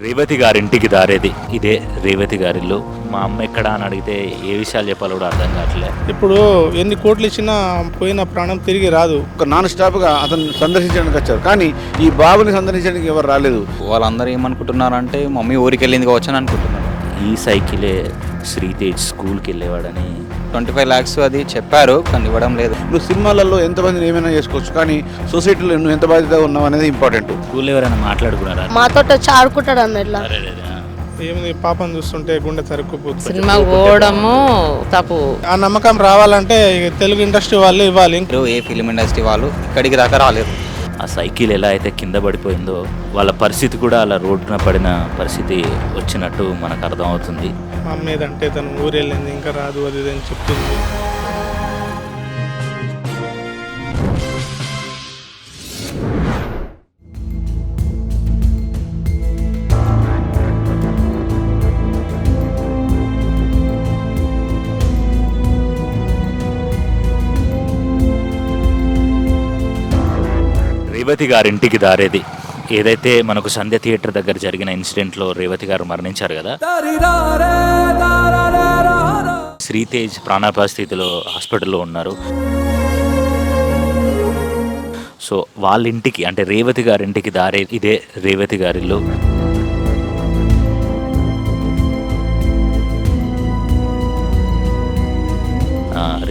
రేవతి గారింటికి దారేది ఇదే. రేవతి గారిల్లు. మా అమ్మ ఎక్కడ అని అడిగితే ఏ విషయాలు చెప్పాలో కూడా అర్థం కావట్లే. ఇప్పుడు ఎన్ని కోట్లు ఇచ్చినా పోయిన ప్రాణం తిరిగి రాదు. ఒక నాన్ స్టాప్గా అతను సందర్శించడానికి వచ్చారు, కానీ ఈ బాబుని సందర్శించడానికి ఎవరు రాలేదు. వాళ్ళందరూ ఏమనుకుంటున్నారంటే మమ్మీ ఊరికి వెళ్ళింది కావచ్చు అని అనుకుంటున్నారు. ఈ సైకిలే శ్రీతేజ్ స్కూల్కి వెళ్ళేవాడని 25 lakhs అది చెప్పారు, కానీ ఇవ్వడం లేదు. నువ్వు సినిమాలలో ఎంతమందిని ఏమైనా చేసుకోవచ్చు, కానీ సొసైటీలో నువ్వు ఎంత బాధ్యతగా ఉన్నావు అనేది ఇంపార్టెంట్. స్కూల్ ఎవరైనా మాట్లాడుకున్నారా? మాతో వచ్చి ఆడుకుంటాడు అన్న ఇట్లా. ఏమిది పాపం చూస్తుంటే గుండె తరుక్కుపోతుంది. సినిమా పోవడము తప్పు. ఆ నమ్మకం రావాలంటే ఇక తెలుగు ఇండస్ట్రీ వాళ్ళే ఇవ్వాలి. ఇప్పుడు ఏ ఫిలిం ఇండస్ట్రీ వాళ్ళు ఇక్కడికి దాకా రాలేరు. ఆ సైకిల్ ఎలా అయితే కింద పడిపోయిందో వాళ్ళ పరిస్థితి కూడా అలా రోడ్డున పడిన పరిస్థితి వచ్చినట్టు మనకు అర్థమవుతుంది. మా అమ్మ ఏదంటే తను ఊరెళ్ళింది ఇంకా రాదు అది ఇది అని చెప్తుంది. రేవతి గారింటికి దారేది. ఏదైతే మనకు సంధ్య థియేటర్ దగ్గర జరిగిన ఇన్సిడెంట్లో రేవతి గారు మరణించారు కదా, శ్రీతేజ్ ప్రాణాపాయ స్థితిలో హాస్పిటల్లో ఉన్నారు. సో వాళ్ళ ఇంటికి అంటే రేవతి గారింటికి దారే ఇదే రేవతి గారిల్లు.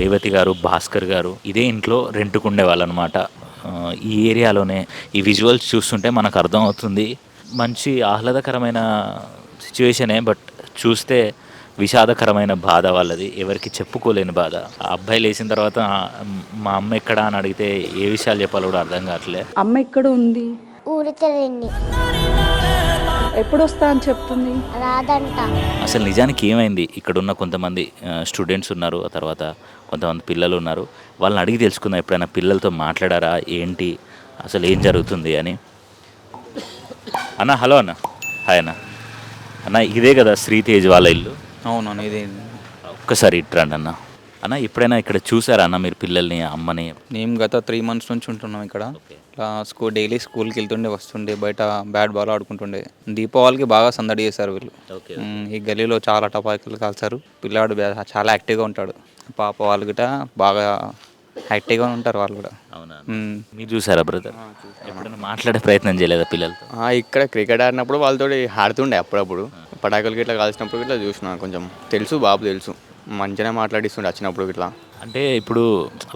రేవతి గారు, భాస్కర్ గారు ఇదే ఇంట్లో రెంట్కుండే వాళ్ళు అనమాట. ఈ ఏరియాలోనే. ఈ విజువల్స్ చూస్తుంటే మనకు అర్థం అవుతుంది, మంచి ఆహ్లాదకరమైన సిచ్యువేషనే, బట్ చూస్తే విషాదకరమైన బాధ వాళ్ళది, ఎవరికి చెప్పుకోలేని బాధ. ఆ అబ్బాయి లేచిన తర్వాత మా అమ్మ ఎక్కడ అని అడిగితే ఏ విషయాలు చెప్పాలో కూడా అర్థం కావట్లే. అమ్మ ఎక్కడ ఉంది? ఊరికెళ్ళింది. ఎప్పుడు వస్తా అని చెప్తుంది? రాదంట. అసలు నిజానికి ఏమైంది? ఇక్కడ ఉన్న కొంతమంది స్టూడెంట్స్ ఉన్నారు, ఆ తర్వాత కొంతమంది పిల్లలు ఉన్నారు. వాళ్ళని అడిగి తెలుసుకుందాం, ఎప్పుడైనా పిల్లలతో మాట్లాడారా, ఏంటి అసలు ఏం జరుగుతుంది అని. అన్న, హలో అన్న. హాయ్ అన్న. అన్న ఇదే కదా శ్రీతేజ్ వాళ్ళ ఇల్లు? అవును, ఇది ఒక్కసారి ఇట్రండి అన్న. అన్న ఎప్పుడైనా ఇక్కడ చూసారా అన్న మీరు పిల్లల్ని, అమ్మని? మేము గత 3 months నుంచి ఉంటున్నాం ఇక్కడ. ఇట్లా డైలీ స్కూల్కి వెళ్తుండే, వస్తుండే, బయట బ్యాట్ బాల్ ఆడుకుంటుండే. దీపావళికి బాగా సందడి చేశారు వీళ్ళు. ఈ గలీలో చాలా టపాకులు కాల్చారు. పిల్లాడు చాలా యాక్టివ్గా ఉంటాడు. పాప వాళ్ళు గిట బాగా యాక్టివ్గా ఉంటారు వాళ్ళు కూడా. అవునా? మీరు చూసారా బ్రదర్? ఎప్పుడైనా మాట్లాడే ప్రయత్నం చేయలేదా పిల్లలతో? ఇక్కడ క్రికెట్ ఆడినప్పుడు వాళ్ళతో ఆడుతుండే, అప్పుడప్పుడు పటాకులకి ఇట్లా కాల్చినప్పుడు ఇట్లా చూసిన, కొంచెం తెలుసు, బాబు తెలుసు, మంచిగానే మాట్లాడిస్తుండే వచ్చినప్పుడు ఇట్లా. అంటే ఇప్పుడు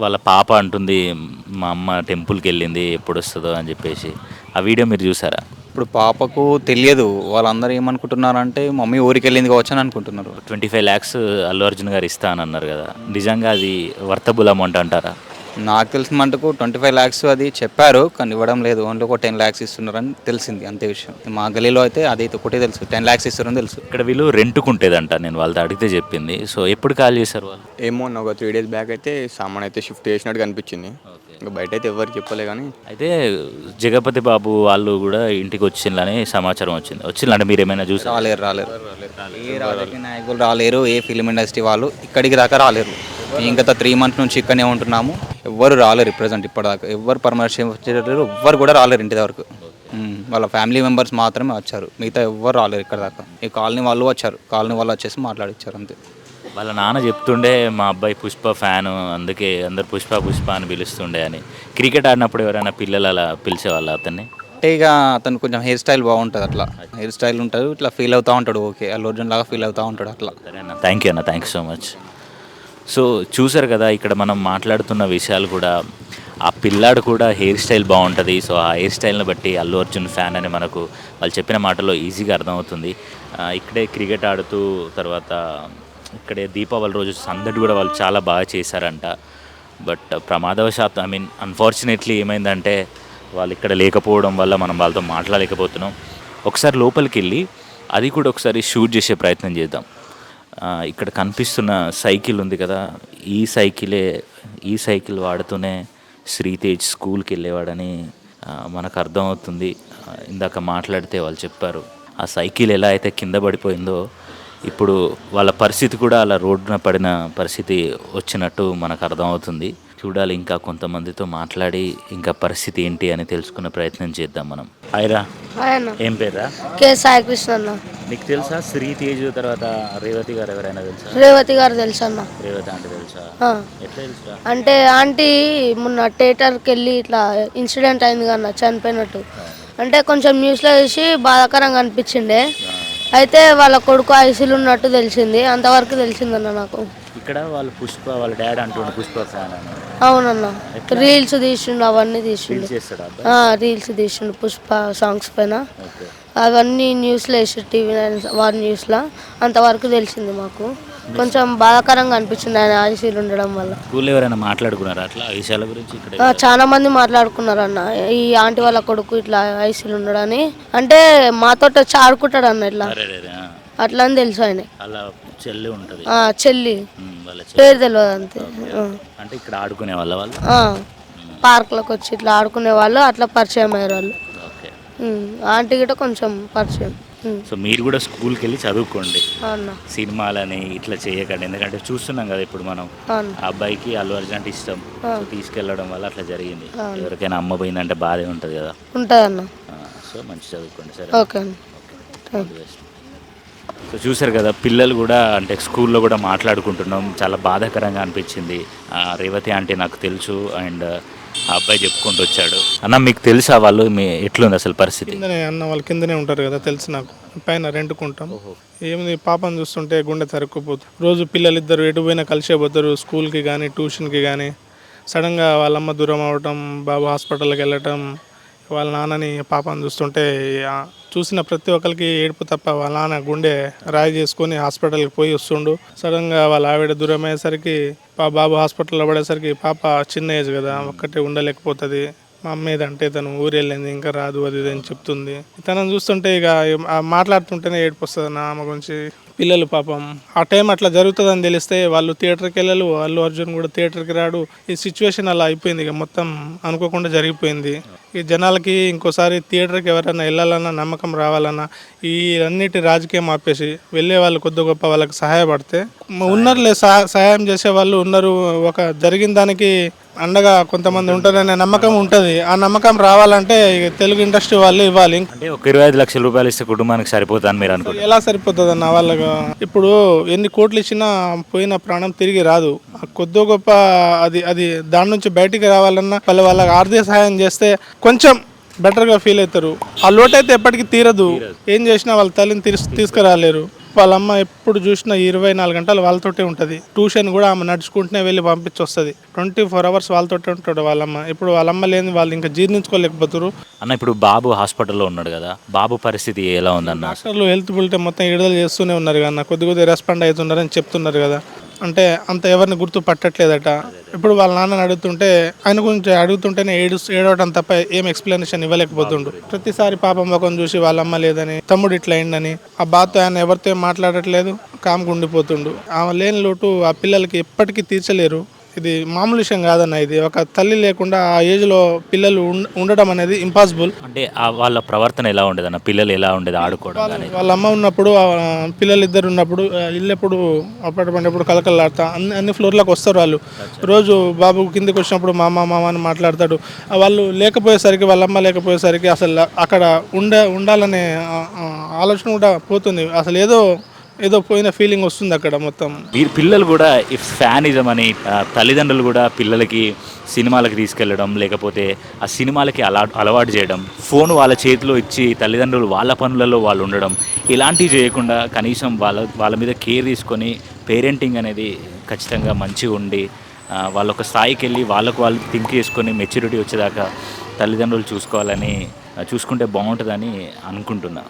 వాళ్ళ పాప అంటుంది మా అమ్మ టెంపుల్కి వెళ్ళింది, ఎప్పుడు వస్తుందో అని చెప్పేసి. ఆ వీడియో మీరు చూసారా? ఇప్పుడు పాపకు తెలియదు. వాళ్ళందరూ ఏమనుకుంటున్నారంటే మమ్మీ ఊరికి వెళ్ళింది కావచ్చు అని అనుకుంటున్నారు. 25 lakhs అల్లు అర్జున్ గారు ఇస్తా అని అన్నారు కదా, నిజంగా అది వర్తబుల్ అమౌంట్ అంటారా? నాకు తెలిసిన మటుకు 25 lakhs అది చెప్పారు, కానీ ఇవ్వడం లేదు. ఓన్లీ ఒక 10 lakhs ఇస్తున్నారని తెలిసింది, అంతే విషయం. మా గలీలో అయితే అది ఒకటే తెలుసు, 10 lakhs ఇస్తారని తెలుసు. ఇక్కడ వీళ్ళు రెంట్కుంటేదంట, నేను వాళ్ళతో అడిగితే చెప్పింది. సో ఎప్పుడు కాల్ చేశారు వాళ్ళు? ఏమో ఒక 3 days బ్యాక్ అయితే సామాన్ అయితే షిఫ్ట్ చేసినట్టు కనిపించింది. ఇంకా బయట అయితే ఎవరికి చెప్పలే, కానీ అయితే జగపతి బాబు వాళ్ళు కూడా ఇంటికి వచ్చిందని సమాచారం వచ్చింది. వచ్చిందంటే మీరు ఏమైనా చూసి? రాలేరు. ఏ రాజకీయ నాయకులు రాలేరు, ఏ ఫిలిం ఇండస్ట్రీ వాళ్ళు ఇక్కడికి దాకా రాలేరు. మేము గత 3 months నుంచి ఇక్కడనే ఉంటున్నాము. ఎవ్వరు రాలేరు రిప్రజెంట్ ఇప్పటిదాకా. ఎవ్వరు పర్మిషన్ వచ్చారు, ఎవ్వరు కూడా రాలేరు ఇంటి వరకు. వాళ్ళ ఫ్యామిలీ మెంబర్స్ మాత్రమే వచ్చారు, మిగతా ఎవ్వరు రాలేరు ఇక్కడ దాకా. ఈ కాలనీ వాళ్ళు వచ్చారు, కాలనీ వాళ్ళు వచ్చేసి మాట్లాడిచ్చారు అంతే. వాళ్ళ నాన్న చెప్తుండే మా అబ్బాయి పుష్ప ఫ్యాను, అందుకే అందరు పుష్ప అని పిలుస్తుండే అని. క్రికెట్ ఆడినప్పుడు ఎవరైనా పిల్లలు అలా పిలిచేవాళ్ళ అతన్ని? అంటే ఇక అతను కొంచెం హెయిర్ స్టైల్ బాగుంటుంది, అట్లా హెయిర్ స్టైల్ ఉంటుంది, ఇట్లా ఫీల్ అవుతూ ఉంటాడు. ఓకే, అల్లు అర్జున్ లాగా ఫీల్ అవుతూ ఉంటాడు అట్లా. సరే అన్న, థ్యాంక్ యూ అన్న, thank you so much. So చూసారు కదా, ఇక్కడ మనం మాట్లాడుతున్న విషయాలు కూడా, ఆ పిల్లాడు కూడా హెయిర్ స్టైల్ బాగుంటుంది. సో ఆ హెయిర్ స్టైల్ని బట్టి అల్లు అర్జున్ ఫ్యాన్ అని మనకు వాళ్ళు చెప్పిన మాటలో ఈజీగా అర్థమవుతుంది. ఇక్కడే క్రికెట్ ఆడుతూ, తర్వాత ఇక్కడే దీపావళి రోజు సందడి కూడా వాళ్ళు చాలా బాగా చేశారంట. బట్ ప్రమాదవశాత్తు, ఐ మీన్ అన్ఫార్చునేట్లీ ఏమైందంటే వాళ్ళు ఇక్కడ లేకపోవడం వల్ల మనం వాళ్ళతో మాట్లాడలేకపోతున్నాం. ఒకసారి లోపలికి వెళ్ళి అది కూడా ఒకసారి షూట్ చేసే ప్రయత్నం చేద్దాం. ఇక్కడ కనిపిస్తున్న సైకిల్ ఉంది కదా, ఈ సైకిల్ వాడుతూనే శ్రీతేజ్ స్కూల్కి వెళ్ళేవాడని మనకు అర్థమవుతుంది. ఇందాక మాట్లాడితే వాళ్ళు చెప్పారు, ఆ సైకిల్ ఎలా అయితే కింద పడిపోయిందో ఇప్పుడు వాళ్ళ పరిస్థితి కూడా అలా రోడ్డున పడిన పరిస్థితి వచ్చినట్టు మనకు అర్థమవుతుంది. చూడాలి, ఇంకా కొంతమందితో మాట్లాడి ఇంకా పరిస్థితి ఏంటి అని తెలుసుకునే ప్రయత్నం చేద్దాం మనం. హాయ్రా, ఆయన ఏం పేర్రా? కె సాయి కృష్ణ అన్న. నీకు తెలుసా శ్రీ తేజు తర్వాత రేవతి గారు ఎవరైనా తెలుసా? రేవతి గారు తెలుసు అన్న. రేవతి అంటే తెలుసా? ఆ. ఎట్లా తెలుసా? అంటే ఆంటీ మొన్న థియేటర్కి వెళ్ళి ఇట్లా ఇన్సిడెంట్ అయింది కన్నా, చనిపోయినట్టు. అంటే కొంచెం న్యూస్లో చూసి బాధాకరంగా అనిపించిండే. అయితే వాళ్ళ కొడుకు ఐసీలు ఉన్నట్టు తెలిసింది, అంతవరకు తెలిసిందన్న నాకు. ఇక్కడ వాళ్ళు పుష్ప వాళ్ళ డాడీ అంటుండే పుష్ప ఫ్యాన్ అని. అవునన్న, రీల్స్ తీసిండు, అవన్నీ తీసిండు. చేస్తాడు అబ్బాయి. రీల్స్ తీసిండు పుష్ప సాంగ్స్ పైన. ఓకే. అవన్నీ న్యూస్లో వేసాడు, టీవీ9 వారి న్యూస్లో. అంతవరకు తెలిసింది మాకు. కొంచెం బాధాకరంగా అనిపించింది ఆయన ఐసీలు ఉండడం వల్ల. స్కూల్లో ఎవరైనా మాట్లాడుకున్నారా అట్లా ఆ విషయాల గురించి? ఇక్కడ చాలా మంది మాట్లాడుకున్నారు అన్న, ఈ ఆంటీ వాళ్ళ కొడుకు ఇట్లా ఐసీలు ఉండడని. అంటే మాతో వచ్చి ఆడుకుంటాడు అన్న ఇట్లా, అరే రే రే, అట్లా అని తెలుసు ఆయన. అలా చెల్లి ఉంటుంది. చెల్లి వాళ్ళ చెల్లి. పేరు తెలియదు అంతే. అంటే ఇక్కడ ఆడుకునే వాళ్ళ వాళ్ళు. పార్క్లోకి వచ్చి ఇట్లా ఆడుకునే వాళ్ళు, అట్లా పరిచయం అయ్యారు వాళ్ళు. ఓకే. ఆంటీ గిట్ట కొంచెం పరిచయం. సో మీరు కూడా స్కూల్కి వెళ్ళి చదువుకోండి, అవునా. సినిమాలని ఇట్లా చేయకండి. ఎందుకంటే చూస్తున్నాం కదా ఇప్పుడు మనం, అవును. ఆ అబ్బాయికి అల్లు అర్జున్ అంటే ఇష్టం, సో తీసుకెళ్ళడం వల్ల అట్లా జరిగింది. ఎవరికైనా అమ్మ పోయిందంటే బాధే ఉంటుంది కదా. ఉంటుంది అన్న. సో మంచి చదువుకోండి. సరే, ఓకే అన్న. All the best. సో చూసారు కదా, పిల్లలు కూడా అంటే స్కూల్లో కూడా మాట్లాడుకుంటున్నాం, చాలా బాధాకరంగా అనిపించింది. రేవతి అంటే నాకు తెలుసు, అండ్ ఆ అబ్బాయి చెప్పుకుంటూ వచ్చాడు. అన్న మీకు తెలుసా వాళ్ళు ఎట్లుంది అసలు పరిస్థితి? కిందనే అన్న, వాళ్ళు కిందనే ఉంటారు కదా, తెలుసు నాకు. పైన రెంట్కుంటాం. ఏమిది పాపను చూస్తుంటే గుండె తరుక్కుపోతుంది. రోజు పిల్లలిద్దరు ఎటు పోయినా కలిసే పోతారు, స్కూల్కి కానీ ట్యూషన్కి కానీ. సడన్గా వాళ్ళమ్మ దూరం అవ్వటం, బాబు హాస్పిటల్కి వెళ్ళటం, వాళ్ళ నాన్నని పాపను చూస్తుంటే చూసిన ప్రతి ఒక్కరికి ఏడుపు తప్ప. వాళ్ళ నాన్న గుండె రాయి చేసుకొని హాస్పిటల్కి పోయి వస్తుండు. సడన్గా వాళ్ళ ఆవిడ దూరం అయ్యేసరికి బాబు హాస్పిటల్లో పడేసరికి పాప చిన్న ఏజ్ కదా, ఒక్కటే ఉండలేకపోతుంది. మా అమ్మ ఏదంటే తను ఊరు వెళ్ళింది, ఇంకా రాదు అది ఇది అని చెప్తుంది. తనని చూస్తుంటే ఇక మాట్లాడుతుంటేనే ఏడుపు వస్తుంది నా ఆమె గురించి. పిల్లలు పాపం ఆ టైం అట్లా జరుగుతుందని తెలిస్తే వాళ్ళు థియేటర్కి వెళ్ళాలి, అల్లు అర్జున్ కూడా థియేటర్కి రాడు. ఈ సిచ్యువేషన్ అలా అయిపోయింది, ఇక మొత్తం అనుకోకుండా జరిగిపోయింది. ఈ జనాలకి ఇంకోసారి థియేటర్కి ఎవరైనా వెళ్ళాలన్నా, నమ్మకం రావాలన్నా, ఈ అన్నిటి రాజకీయం ఆపేసి వెళ్ళే వాళ్ళు కొద్ది గొప్ప వాళ్ళకి సహాయపడితే ఉన్నారులే, సహాయం చేసే వాళ్ళు ఉన్నారు. ఒక జరిగిన దానికి అండగా కొంతమంది ఉంటారనే నమ్మకం ఉంటుంది. ఆ నమ్మకం రావాలంటే తెలుగు ఇండస్ట్రీ వాళ్ళు ఇవ్వాలి. అంటే ఒక 25 లక్షల రూపాయలు ఇస్తే కుటుంబానికి సరిపోతుందని మీరు అనుకుంటారు? ఎలా సరిపోతుంది అన్న వాళ్ళగా? ఇప్పుడు ఎన్ని కోట్లు ఇచ్చినా పోయిన ప్రాణం తిరిగి రాదు. కొద్ది గొప్ప అది దాని నుంచి బయటికి రావాలన్నా వాళ్ళకి ఆర్థిక సహాయం చేస్తే కొంచెం బెటర్గా ఫీల్ అవుతారు. ఆ లోటు అయితే ఎప్పటికీ తీరదు. ఏం చేసినా వాళ్ళ తల్లిని తీసుకురాలేరు. వాళ్ళ అమ్మ ఎప్పుడు చూసినా 24 గంటలు వాళ్ళతోటే ఉంటుంది. ట్యూషన్ కూడా ఆమె నడుచుకుంటూనే వెళ్ళి పంపించి వస్తుంది. 24 hours వాళ్ళతోటే ఉంటాడు వాళ్ళమ్మ. ఇప్పుడు వాళ్ళమ్మ లేని వాళ్ళు ఇంకా జీర్ణించుకోలేకపోతారు. అన్న ఇప్పుడు బాబు హాస్పిటల్లో ఉన్నాడు కదా, బాబు పరిస్థితి ఎలా ఉందన్న? డాక్టర్లు హెల్త్ బులెటిన్ మొత్తం విడుదల చేస్తూనే ఉన్నారు కదా, కొద్దిగా రెస్పాండ్ అవుతున్నారని చెప్తున్నారు కదా. అంటే అంత ఎవరిని గుర్తు పట్టట్లేదట. ఇప్పుడు వాళ్ళ నాన్నని అడుగుతుంటే, ఆయన గురించి అడుగుతుంటేనే ఏడవటం తప్ప ఏం ఎక్స్ప్లెనేషన్ ఇవ్వలేకపోతుండు. ప్రతిసారి పాపం ముఖం చూసి వాళ్ళమ్మ లేదని, తమ్ముడు ఇట్లా అయిందని, ఆ బాధతో ఆయన ఎవరితో మాట్లాడట్లేదు, కామ్గా ఉండిపోతుండు. ఆమె లేని లోటు ఆ పిల్లలకి ఎప్పటికీ తీర్చలేరు. ఇది మామూలు విషయం కాదన్న. ఇది ఒక తల్లి లేకుండా ఆ ఏజ్లో పిల్లలు ఉండడం అనేది ఇంపాసిబుల్. అంటే వాళ్ళ ప్రవర్తన ఎలా ఉండేది అన్న? పిల్లలు ఎలా ఉండేది ఆడుకోవడం కానీ? వాళ్ళ అమ్మ ఉన్నప్పుడు, పిల్లలు ఇద్దరు ఉన్నప్పుడు ఇల్లు ఎప్పుడు అపార్ట్మెంట్ ఎప్పుడు కలకలాడుతా అన్ని ఫ్లోర్లకు వస్తారు వాళ్ళు. రోజు బాబు కిందికి వచ్చినప్పుడు మామ అని మాట్లాడతాడు. వాళ్ళు లేకపోయేసరికి, వాళ్ళ అమ్మ లేకపోయేసరికి అసలు అక్కడ ఉండాలనే ఆలోచన కూడా పోతుంది. అసలు ఏదో పోయిన ఫీలింగ్ వస్తుంది అక్కడ మొత్తం. పిల్లలు కూడా ఈ ఫ్యానిజం అని తల్లిదండ్రులు కూడా పిల్లలకి సినిమాలకు తీసుకెళ్ళడం, లేకపోతే ఆ సినిమాలకి అలవాటు చేయడం, ఫోన్ వాళ్ళ చేతిలో ఇచ్చి తల్లిదండ్రులు వాళ్ళ పనులలో వాళ్ళు ఉండడం, ఇలాంటివి చేయకుండా కనీసం వాళ్ళ మీద కేర్ తీసుకొని పేరెంటింగ్ అనేది ఖచ్చితంగా మంచిగా ఉండి వాళ్ళొక స్థాయికి వెళ్ళి వాళ్ళు థింక్ చేసుకొని మెచ్యూరిటీ వచ్చేదాకా తల్లిదండ్రులు చూసుకుంటే బాగుంటుందని అనుకుంటున్నా.